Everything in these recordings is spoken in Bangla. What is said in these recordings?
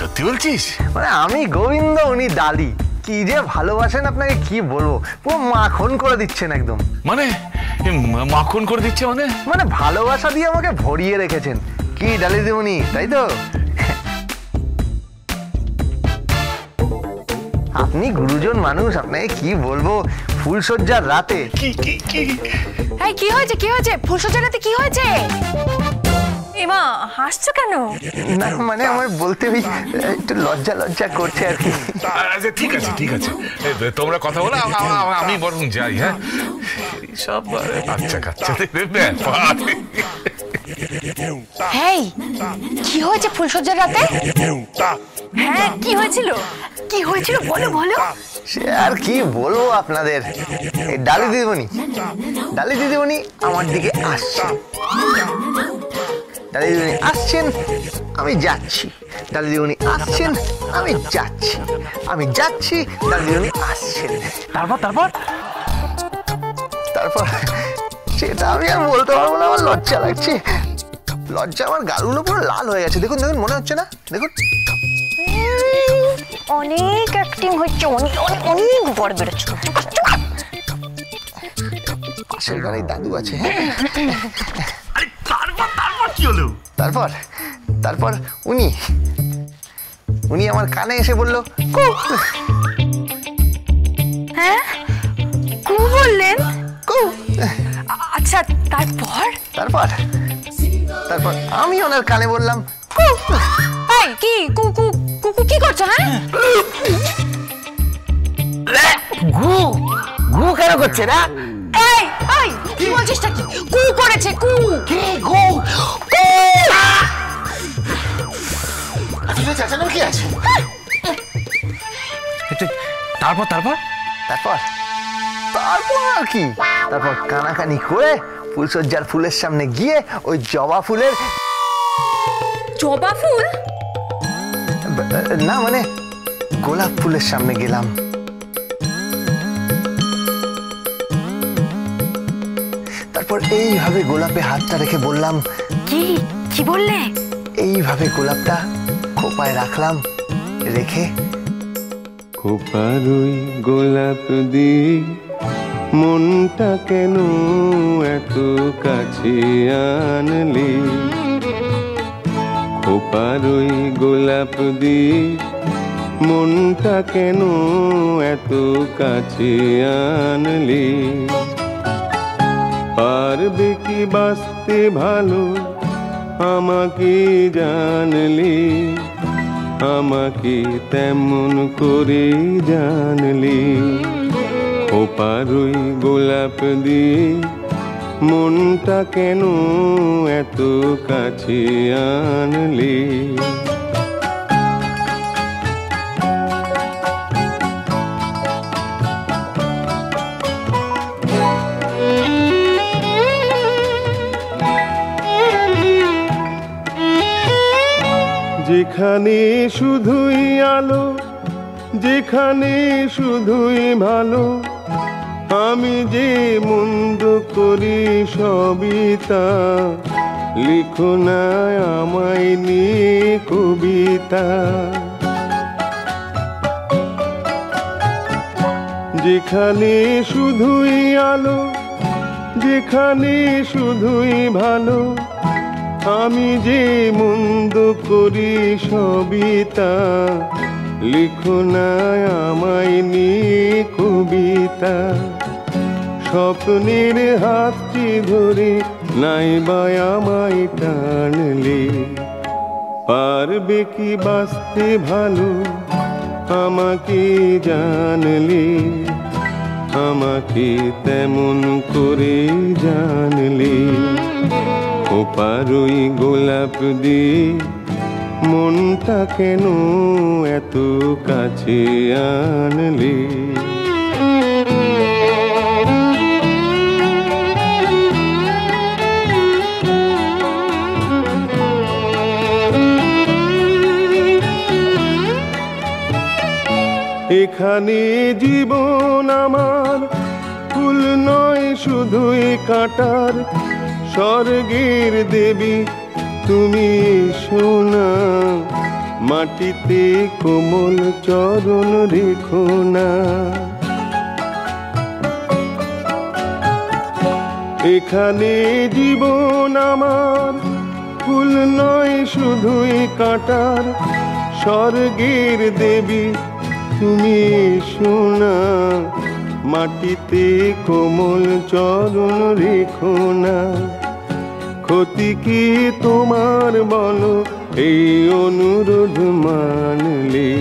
সত্যি বলছিস? মানে আমি গোবিন্দ, উনি ডালি। কি যে ভালোবাসেন আপনাকে কি বলবো, পুরো মাখন করে দিচ্ছেন একদম। মানে মাখন করে দিচ্ছে মানে? মানে ভালোবাসা দিয়ে আমাকে ভরিয়ে রেখেছেন। কি ডালি দিদিমণি, তাই তো? আপনি গুরুজন মানুষ, আপনাকে কি বলবো, ফুলসজ্জার রাতে। কি হয়েছে, কি হয়েছে? ফুলসজ্জার রাতে কি হয়েছে? এমা হাসছো কেন? না মানে আমার বলতে ওই একটু লজ্জা লজ্জা করছে আর কি। ঠিক আছে ঠিক আছে, তোমরা কথা বলো, আমি বরং যাই। হ্যাঁ, সব বাচ্চা কাচ্চাদের ব্যাপার। হেই, কি হয়েছে ফুলসজ্জার রাতে? হ্যাঁ, কি হয়েছিল? কি হয়েছিল বলো বলো। সে আর কি বলবো আপনাদের। এই ডালি দিদিমণি আমার দিকে আসছেন। ডালি দিদিমণি আসছেন, আমি যাচ্ছি। ডালি দিদিমণি আসছেন, আমি যাচ্ছি। আমি যাচ্ছি, ডালি দিদিমণি আসছেন। তারপর সেটা আমি আর বলতে পারবো না, আমার লজ্জা লাগছে। লজ্জা, আমার গালগুলো পুরো লাল হয়ে গেছে। দেখুন দেখুন, মনে হচ্ছে না? দেখুন, অনেক অ্যাক্টিং হচ্ছে, অনেক বড় বেরোচ্ছে। পাশের ঘরে দাদু আছে। তারপর কি হলো? তারপর উনি আমার কানে এসে বলল, কু। হ্যাঁ, কু বললেন? কু। আচ্ছা, তারপর আমি ওনার কানে বললাম, কু। এই কি কু কু কু কি করছো? হ্যাঁ, ঘু ঘু কেন করছে না? এই এই কি বলছিস? কি কু করেছে? কু কি ঘু? আচ্ছা চাচানো কি আছে? তারপর আর কি? তারপর কানাকানি করে ফুলসজ্জার ফুলের সামনে গিয়ে ওই জবা ফুল না মানে গোলাপ ফুলের সামনে গেলাম। তারপর এইভাবে গোলাপে হাতটা রেখে বললাম, কি বললে? এইভাবে গোলাপটা খোপায় রাখলাম, রেখে খোপার ওই গোলাপ দিয়ে মনটা কেন এত কাছে আনলি? খোপার ওই গোলাপ দিয়ে মনটা কেন এত কাছে আনলি? পারবে কি বাঁচতে ভালো আমাকে জানলি? আমাকে তেমন করে জানলি? খোপার ওই গোলাপ দিয়ে মনটা কেন এত কাছে আনলি? যেখানে শুধুই আলো, যেখানে শুধুই ভালো, আমি যে মন্দ করি সবই তা। লিখো না আমায় নিয়ে কবিতা। যেখানে শুধুই আলো, যেখানে শুধুই ভালো, আমি যে মন্দ করি সবই তা। লিখো না আমায় নিয়ে কবিতা। স্বপ্নের হাতটি ধরে নাইবা আমায় টানলে? পারবে কি বাঁচতে ভালো আমাকে জানলে? আমাকে তেমন করে জানলে? খোপার ওই গোলাপ দিয়ে মনটা কেন এত কাছে আনলে? এখানে জীবন আমার ফুল নয় শুধুই কাঁটার। স্বর্গের দেবী তুমি সোনা, মাটিতে কোমল চরণ রেখো না। এখানে জীবন আমার ফুল নয় শুধুই কাঁটার, স্বর্গের দেবী তুমি সোনা, মাটিতে কোমল চরণ রেখো না। ক্ষতি কি তোমার বলো এই অনুরোধ মানলে,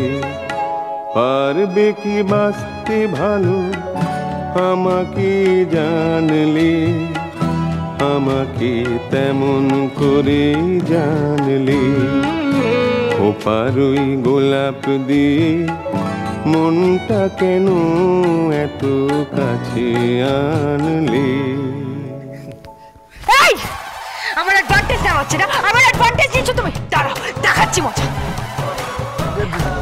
পারবে কি বাঁচতে ভালো আমাকে জানলে, আমাকে তেমন করে জানলে। খোপারই গোলাপ দিয়ে মনটা কেন এত কাছে আনলে। আমার অ্যাডভান্টেজ নেওয়া হচ্ছে না, আমার অ্যাডভান্টেজ নিচ্ছ তুমি। দাঁড়াও, দেখাচ্ছি মজা।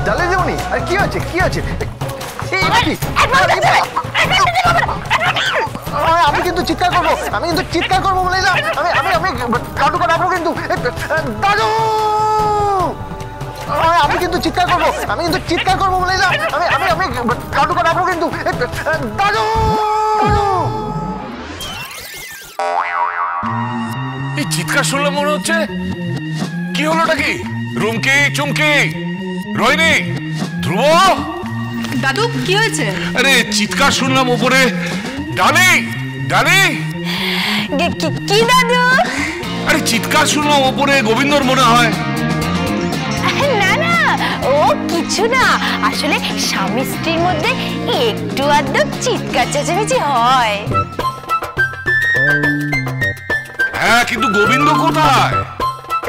ডালে দেবনি? আর কি হচ্ছে, কি হচ্ছে? আমি কিন্তু চিৎকার করবো, আমি কিন্তু চিৎকার করবো বলে না। আমি কাটু কাটাবো কিন্তু। দাদু, আমি কিন্তু চিৎকার করবো, আমি কিন্তু চিৎকার করবো বলে না। আমি কাটু কাটাবো কিন্তু। দাদু, এই চিৎকার শুনলে মনে হচ্ছে কি হলোটা কি? রুমকি, চুমকি, রোহিণী, ধ্রুব। দাদু কি হয়েছে? আরে চিৎকার শুনলাম উপরে। ডালি, ডালি। কি দাদু? আরে চিৎকার শুনলাম উপরে, গোবিন্দর মনে হয়। না না, ও কিছু না, আসলে স্বামী স্ত্রীর মধ্যে একটু আধটু চিৎকার চেঁচামেচি হয়। হ্যাঁ, কিন্তু গোবিন্দ কোথায়?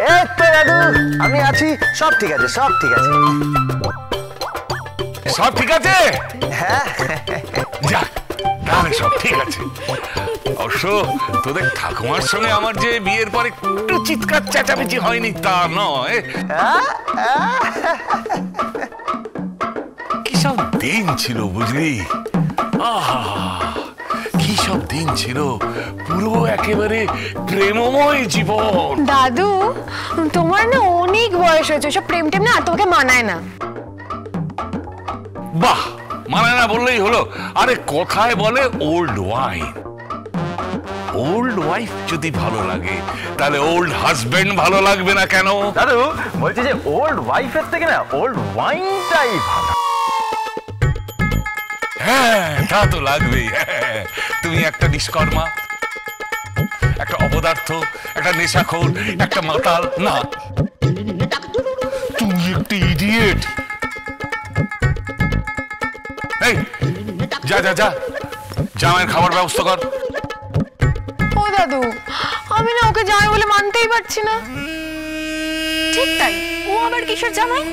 এই তো দাদু, আমি আছি, সব ঠিক আছে, সব ঠিক আছে। সব ঠিক আছে? হ্যাঁ, যাক, তাহলে সব ঠিক আছে। অবশ্য তোদের ঠাকুমার সঙ্গে আমার যে বিয়ের পরে একটু চিৎকার চেঁচামেচি হয়নি তা নয়। কি সব দিন ছিল বুঝলি? আহা, কি সব দিন ছিল, পুরো একেবারে প্রেমময় জীবন। দাদু, তোমার না অনেক বয়স হয়েছে, সব প্রেম টেম না তোমাকে মানায় না। বাহ, মানে না বললেই হলো। আরে কথায় বলে ওল্ড ওয়াইন, ওল্ড ওয়াইফ যদি ভালো লাগে তাহলে ওল্ড হাজবেন্ড ভালো লাগবে না কেন? দাদু বলছি যে ওল্ড ওয়াইফের থেকে না ওল্ড ওয়াইনটাই ভালো। হ্যাঁ, তা তো লাগবেই। তুমি একটা নিষ্কর্মা, একটা অপদার্থ, একটা নেশাখোর, একটা মাতাল না, তুমি একটা ইডিয়েট। এই যা যা যা, জামাইয়ের খাবার ব্যবস্থা কর। ও দাদু, আমি না ওকে জামাই বলে মানতেই পারছি না। ঠিক তাই, ও আবার কিসের জামাই?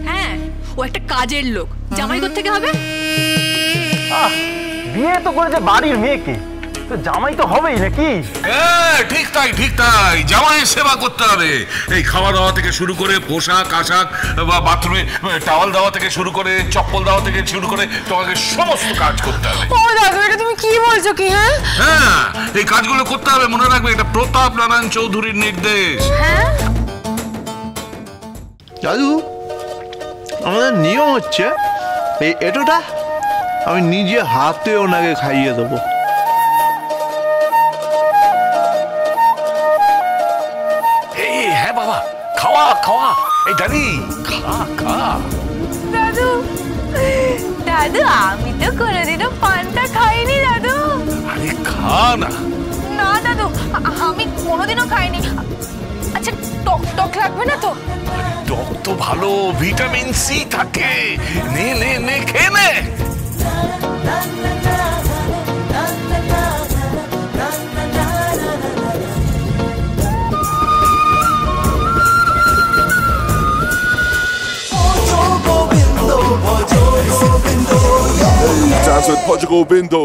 হ্যাঁ, ও একটা কাজের লোক, জামাই কোথা থেকে হবে? বিয়ে তো করেছে বাড়ির মেয়েকে, তো জামাই তো হবেই নাকি? ঠিক তাই, ঠিক তাই, জামাইয়ের সেবা করতে হবে। এই খাওয়া দাওয়া থেকে শুরু করে পোশাক আশাক বা বাথরুমে টাওয়াল দেওয়া থেকে শুরু করে চপ্পল দেওয়া থেকে শুরু করে তোমাকে সমস্ত কাজ করতে হবে। ও দাদু, এটা তুমি কি বলছো কি? হ্যাঁ হ্যাঁ, এই কাজগুলো করতে হবে, মনে রাখবে এটা প্রতাপ নারায়ণ চৌধুরীর নির্দেশ। হ্যাঁ দাদু, আমাদের নিয়ম হচ্ছে এই এটোটা আমি নিজে হাতে ওনাকে খাইয়ে দেবো। হ্যাঁ বাবা, খাওয়া খাওয়া, এই ডালি খা খা। দাদু, দাদু আমি তো কোনোদিনও পানটা খাইনি দাদু। আরে খা না। না দাদু, আমি কোনোদিনও খাইনি। আচ্ছা, টক টক লাগবে না তো? টক তো ভালো, ভিটামিন সি থাকে। নে নে নে, খেয়ে নে। Dance with Portugal Bindo.